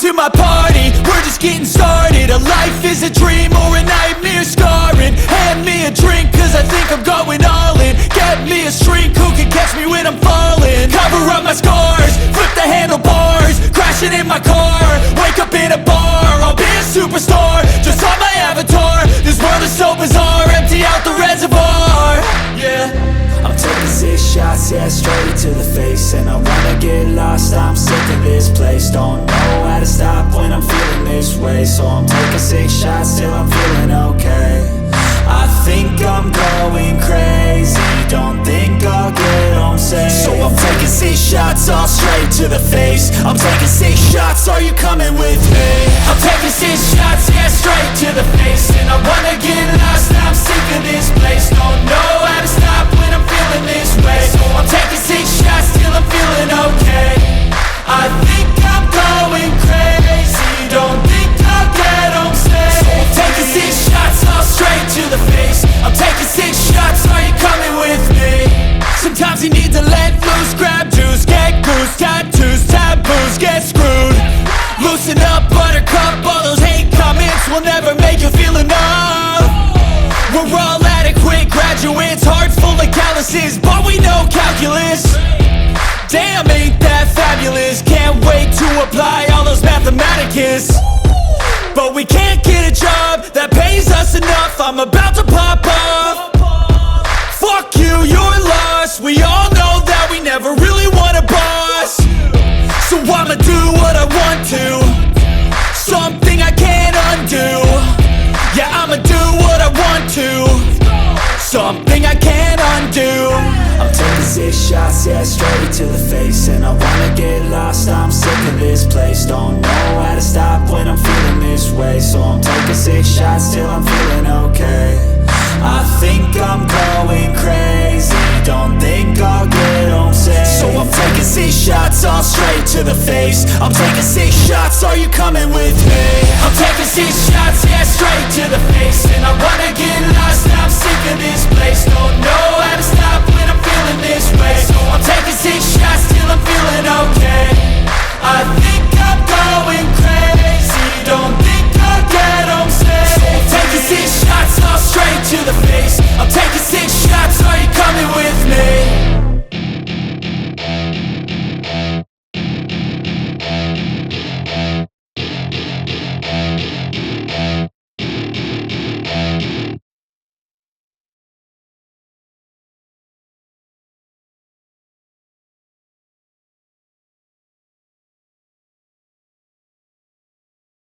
to my party, we're just getting started. A life is a dream or a nightmare scarring. Hand me a drink cause I think I'm going all in. Get me a shrink who can catch me when I'm falling. Cover up my scars, flip the handlebars, crashing in my car, wake up in a bar. I'll be a superstar, just on my avatar. This world is so bizarre, empty out the reservoir. Yeah, I'm taking 6 shots, yeah, straight to the face. And I wanna get lost, I'm sick of this place. Don't know how to stop when I'm feeling this way. So I'm taking 6 shots till I'm feeling okay. I think I'm going crazy, don't think I'll get home safe. So I'm taking 6 shots, all straight to the face. I'm taking 6 shots, are you coming with me? I'm taking 6 shots, yeah, straight to the face. And I wanna get lost, I'm sick of this place. Don't know how to stop when I'm feeling this way. So I'm taking 6 shots till I'm feeling okay. I think I'm going crazy, don't think I'll get home safe. So I'm taking 6 shots, all straight to the face. I'm taking 6 shots, are you coming with me? Sometimes you need to let loose, grab juice, get goose, tattoos, taboos, get screwed. Loosen up, buttercup, all those hate comments will never make you feel enough. We're all adequate graduates, heart full of calluses, but we know calculus. Damn, ain't that fabulous? Can't wait to apply all those mathematicus. But we can't get a job that pays us enough. I'm about to pop off. Fuck you, you're lost. We all know that we never really want a boss. So I'ma do what I want to, something I can't undo. Yeah, I'ma do what I want to, something I can't undo. I'm taking 6 shots, yeah, straight to the face. And I wanna get lost, I'm sick of this place. Don't know how to stop when I'm feeling this way. So I'm taking 6 shots till I'm feeling okay. I think I'm going crazy, don't think I'll get home safe. So I'm taking 6 shots, all straight to the face. I'm taking 6 shots, are you coming with me? I'm taking 6 shots, yeah, straight to the